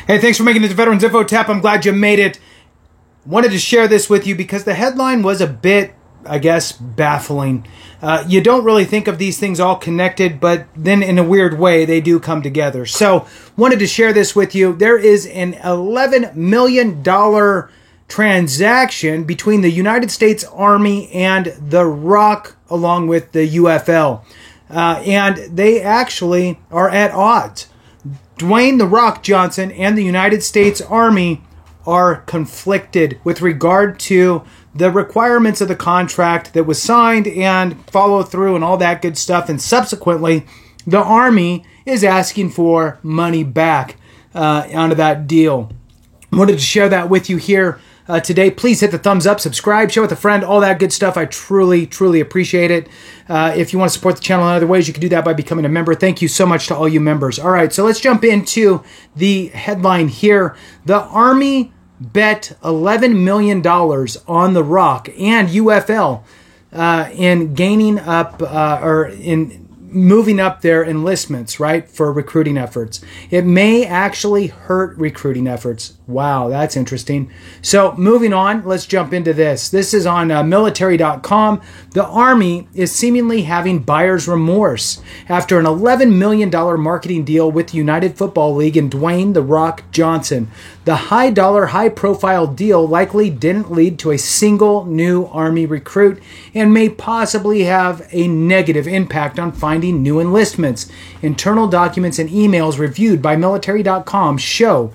Hey, thanks for making it to Veterans Info Tap. I'm glad you made it. Wanted to share this with you because the headline was a bit, I guess, baffling. You don't really think of these things all connected, but then in a weird way, they do come together. So, wanted to share this with you. There is an $11 million transaction between the United States Army and The Rock, along with the UFL. And they actually are at odds. Dwayne "The Rock" Johnson and the United States Army are conflicted with regard to the requirements of the contract that was signed and follow through and all that good stuff. And subsequently, the Army is asking for money back out of that deal. I wanted to share that with you here today. Please hit the thumbs up, subscribe, share with a friend, all that good stuff. I truly, truly appreciate it. If you want to support the channel in other ways, you can do that by becoming a member. Thank you so much to all you members. All right, so let's jump into the headline here. The Army bet $11 million on The Rock and UFL in gaining up or in moving up their enlistments, right, for recruiting efforts. It may actually hurt recruiting efforts. Wow, that's interesting. So moving on, let's jump into this. This is on military.com. The Army is seemingly having buyer's remorse after an $11 million marketing deal with the United Football League and Dwayne "The Rock" Johnson. The high-dollar, high-profile deal likely didn't lead to a single new Army recruit and may possibly have a negative impact on finding new enlistments. Internal documents and emails reviewed by military.com show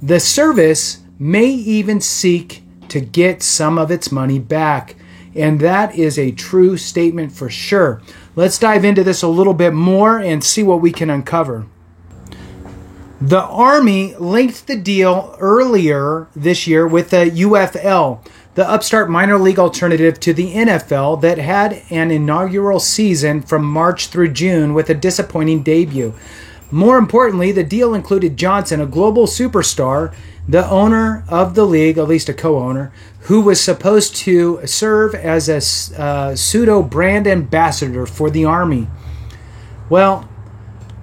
the service may even seek to get some of its money back. And that is a true statement for sure. Let's dive into this a little bit more and see what we can uncover. The Army linked the deal earlier this year with the UFL, the upstart minor league alternative to the NFL that had an inaugural season from March through June with a disappointing debut. More importantly, the deal included Johnson, a global superstar, the owner of the league, at least a co-owner, who was supposed to serve as a pseudo brand ambassador for the Army. Well,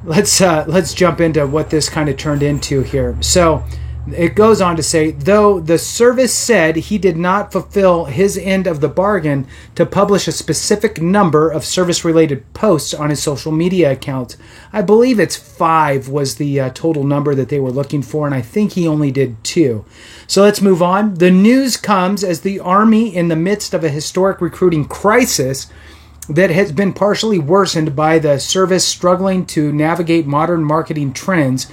let's jump into what this kind of turned into here. So it goes on to say, though the service said he did not fulfill his end of the bargain to publish a specific number of service-related posts on his social media accounts. I believe it's 5 was the total number that they were looking for, and I think he only did 2. So let's move on. The news comes as the Army, in the midst of a historic recruiting crisis that has been partially worsened by the service struggling to navigate modern marketing trends.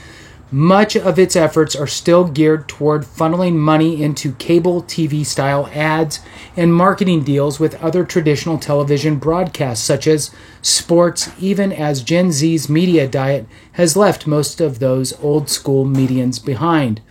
Much of its efforts are still geared toward funneling money into cable TV-style ads and marketing deals with other traditional television broadcasts, such as sports, even as Gen Z's media diet has left most of those old-school medians behind.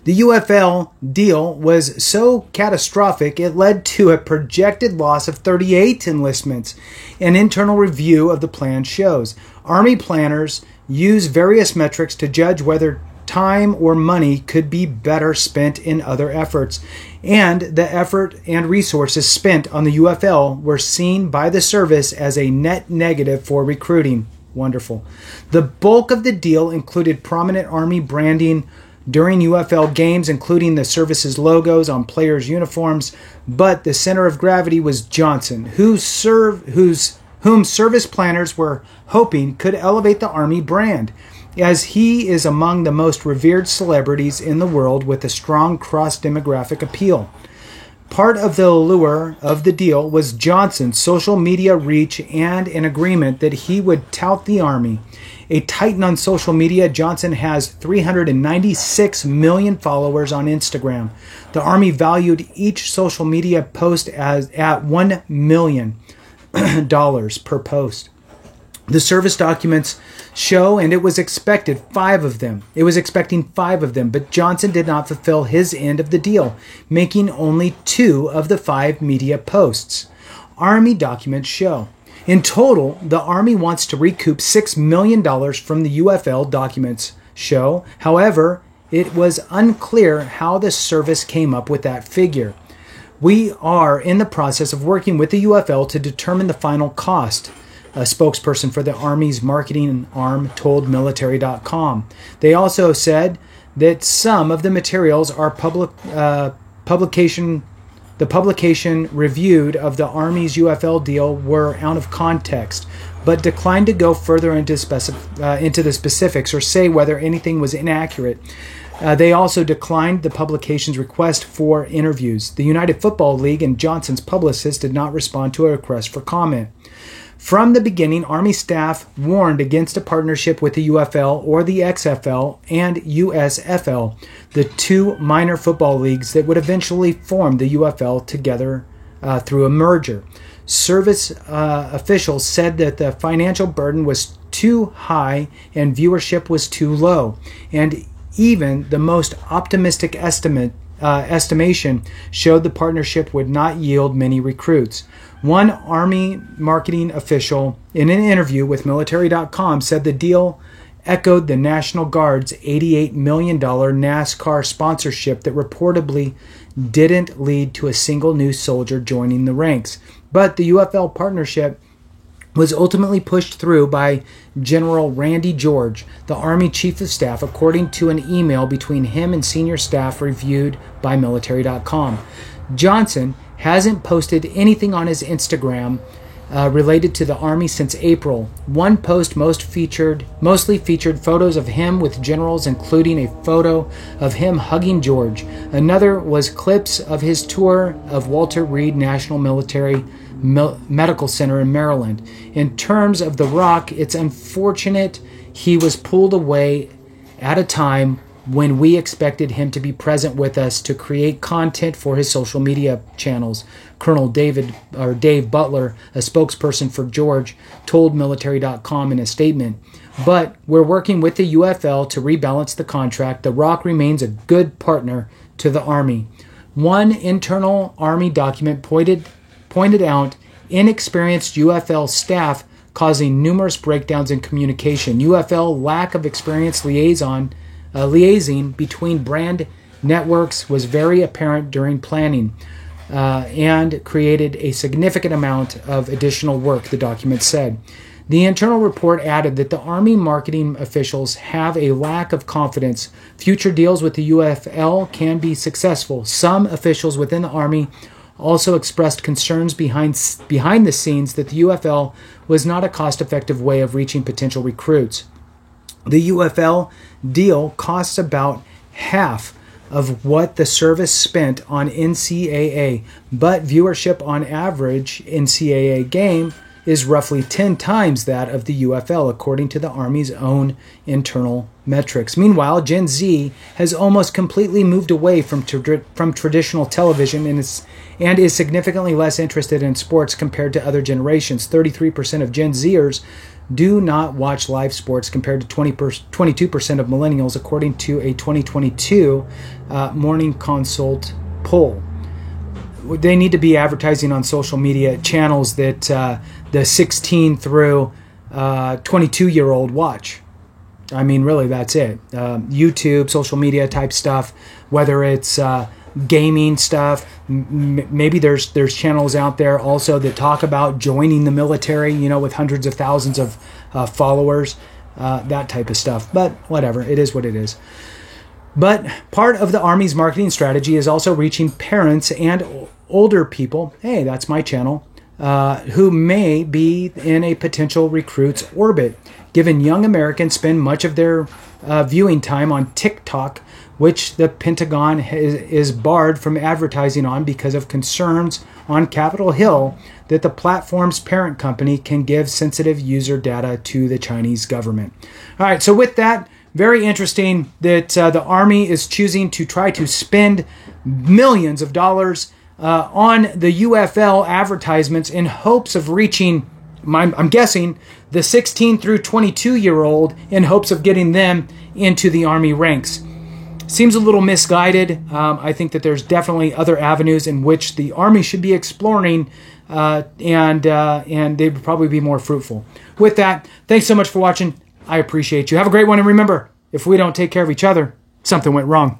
The UFL deal was so catastrophic it led to a projected loss of 38 enlistments. An internal review of the plan shows Army planners use various metrics to judge whether time or money could be better spent in other efforts, and the effort and resources spent on the UFL were seen by the service as a net negative for recruiting. Wonderful. The bulk of the deal included prominent Army branding during UFL games, including the service's logos on players' uniforms, but the center of gravity was Johnson, whom service planners were hoping could elevate the Army brand, as he is among the most revered celebrities in the world with a strong cross-demographic appeal. Part of the allure of the deal was Johnson's social media reach and an agreement that he would tout the Army. A titan on social media, Johnson has 396 million followers on Instagram. The Army valued each social media post at $1 million per post. The service documents show, and it was expecting 5 of them, but Johnson did not fulfill his end of the deal, making only 2 of the 5 media posts. Army documents show. In total, the Army wants to recoup $6 million from the UFL documents show. However, it was unclear how the service came up with that figure. We are in the process of working with the UFL to determine the final cost. a spokesperson for the Army's marketing arm told military.com. They also said that some of the materials are the publication reviewed of the Army's UFL deal were out of context, but declined to go further into the specifics or say whether anything was inaccurate. They also declined the publication's request for interviews. The United Football League and Johnson's publicist did not respond to a request for comment. From the beginning, Army staff warned against a partnership with the UFL or the XFL and USFL, the two minor football leagues that would eventually form the UFL together through a merger. Service officials said that the financial burden was too high and viewership was too low, and even the most optimistic estimation showed the partnership would not yield many recruits. One Army marketing official in an interview with military.com said the deal echoed the National Guard's $88 million NASCAR sponsorship that reportedly didn't lead to a single new soldier joining the ranks. But the UFL partnership was ultimately pushed through by General Randy George, the Army Chief of Staff, according to an email between him and senior staff reviewed by military.com. Johnson hasn't posted anything on his Instagram related to the Army since April. One post mostly featured photos of him with generals, including a photo of him hugging George. Another was clips of his tour of Walter Reed National Military Medical Center in Maryland. In terms of The Rock, it's unfortunate he was pulled away at a time when we expected him to be present with us to create content for his social media channels. Colonel Dave Butler, a spokesperson for George, told military.com in a statement. But we're working with the UFL to rebalance the contract. The Rock remains a good partner to the Army. One internal Army document pointed out inexperienced UFL staff causing numerous breakdowns in communication. UFL lack of experience liaising between brand networks was very apparent during planning and created a significant amount of additional work, the document said. The internal report added that the Army marketing officials have a lack of confidence future deals with the UFL can be successful. Some officials within the Army also expressed concerns behind the scenes that the UFL was not a cost-effective way of reaching potential recruits. The UFL deal costs about half of what the service spent on NCAA, but viewership on average NCAA game is roughly 10 times that of the UFL, according to the Army's own internal metrics. Meanwhile, Gen Z has almost completely moved away from traditional television and is significantly less interested in sports compared to other generations. 33% of Gen Zers do not watch live sports compared to 22% of millennials, according to a 2022 Morning Consult poll. They need to be advertising on social media channels that the 16 through 22-year-old watch. I mean, really, that's it. YouTube, social media type stuff, whether it's gaming stuff. Maybe there's channels out there also that talk about joining the military, with hundreds of thousands of followers, that type of stuff. But whatever, it is what it is. But part of the Army's marketing strategy is also reaching parents and older people, hey, that's my channel, who may be in a potential recruit's orbit. Given young Americans spend much of their viewing time on TikTok, which the Pentagon is barred from advertising on because of concerns on Capitol Hill that the platform's parent company can give sensitive user data to the Chinese government. All right, so with that, very interesting that the Army is choosing to try to spend millions of dollars on the UFL advertisements in hopes of reaching, I'm guessing, the 16 through 22-year-old in hopes of getting them into the Army ranks. Seems a little misguided. I think that there's definitely other avenues in which the Army should be exploring, and they would probably be more fruitful. With that, thanks so much for watching. I appreciate you. Have a great one, and remember, if we don't take care of each other, something went wrong.